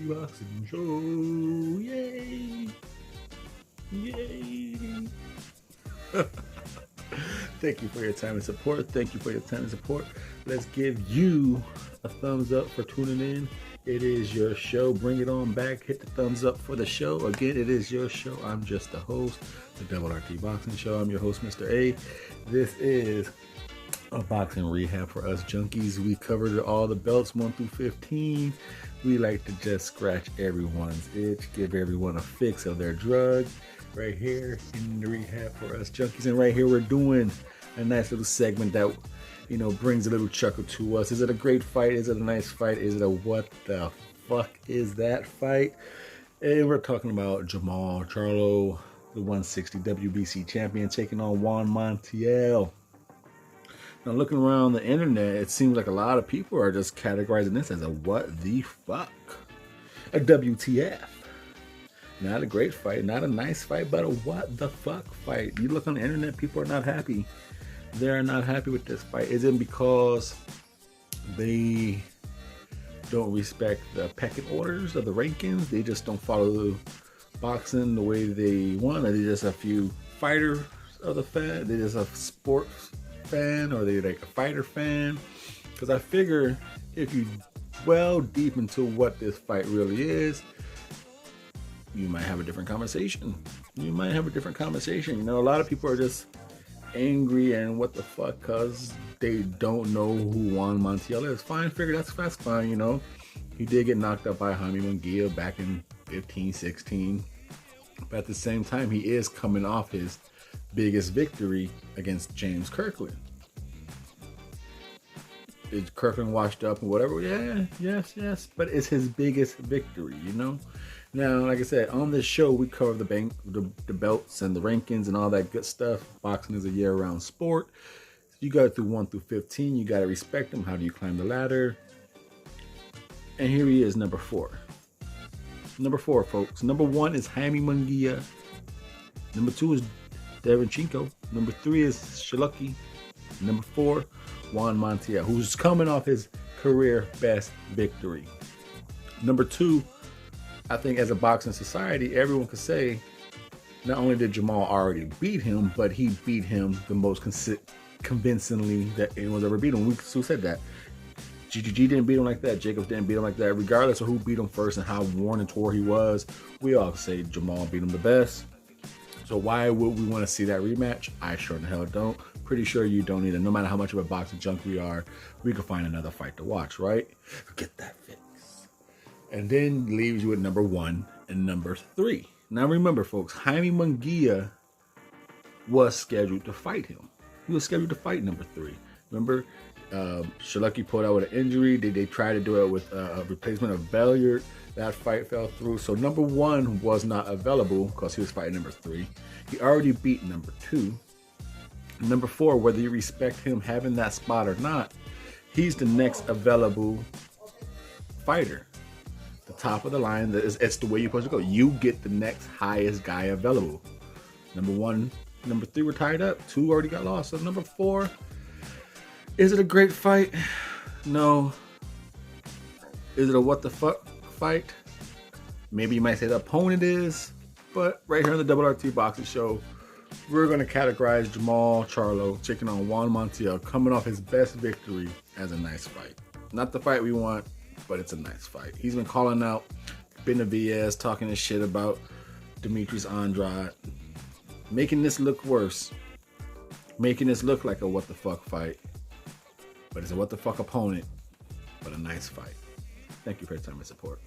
Boxing Show. Yay! Yay! Thank you for your time and support. Thank you for your time and support. Let's give you a thumbs up for tuning in. It is your show. Bring it on back. Hit the thumbs up for the show. Again, it is your show. I'm just the host, the WTF Boxing Show. I'm your host, Mr. A. This is a boxing rehab for us junkies. We covered all the belts 1 through 15. We like to just scratch everyone's itch, give everyone a fix of their drug. Right here in the rehab for us junkies, and right here we're doing a nice little segment that, you know, brings a little chuckle to us. Is it a great fight? Is it a nice fight? Is it a what the fuck is that fight? And we're talking about Charlo, the 160 WBC champion, taking on Montiel. Now, looking around the internet, it seems like a lot of people are just categorizing this as a what the fuck, a WTF. Not a great fight, not a nice fight, but a what the fuck fight. You look on the internet, people are not happy. They're not happy with this fight. Is it because they don't respect the pecking orders of the rankings? They just don't follow boxing the way they want? Are they just a few fighters of the fan? They just a sports fan, or they like a fighter fan? Because I figure if you dwell deep into what this fight really is, you might have a different conversation. You know, a lot of people are just angry and what the fuck because they don't know who Juan Montiel is. Fine, figure that's fine, you know. He did get knocked out by Jaime Munguia back in 15, 16. But at the same time, he is coming off his biggest victory against James Kirkland. Is Kirkland washed up and whatever? Yeah, yes. But it's his biggest victory, you know? Now, like I said, on this show, we cover the belts and the rankings and all that good stuff. Boxing is a year-round sport. You got it through 1 through 15. You got to respect them. How do you climb the ladder? And here he is, number 4. Number 4, folks. Number 1 is Jaime Munguia. Number 2 is Derenchenko. Number 3 is Shalucky. Number 4, Juan Montiel, who's coming off his career best victory. Number 2, I think as a boxing society, everyone could say not only did Jamal already beat him, but he beat him the most convincingly that anyone's ever beat him. Who said that? GGG didn't beat him like that. Jacobs didn't beat him like that. Regardless of who beat him first and how worn and tore he was, we all say Jamal beat him the best. So why would we want to see that rematch? I sure the hell don't. Pretty sure you don't either. No matter how much of a boxing junk we are, we could find another fight to watch, right? Get that fix. And then leaves you with number 1 and number 3. Now remember, folks, Jaime Munguia was scheduled to fight him. He was scheduled to fight number 3. Remember, Shalucky pulled out with an injury. They tried to do it with a replacement of Belliard. That fight fell through. So number 1 was not available because he was fighting number 3. He already beat number 2. Number 4, whether you respect him having that spot or not, he's the next available fighter. The top of the line, it's the way you're supposed to go. You get the next highest guy available. Number 1, number 3 were tied up. 2 already got lost. So number 4, is it a great fight? No. Is it a what the fuck fight? Maybe you might say the opponent is, but right here on the WTF Boxing Show, we're going to categorize Charlo taking on Juan Montiel, coming off his best victory, as a nice fight. Not the fight we want, but it's a nice fight. He's been calling out Benavidez, talking his shit about Demetrius Andrade, making this look worse, making this look like a what the fuck fight. But it's a what the fuck opponent, but a nice fight. Thank you for your time and support.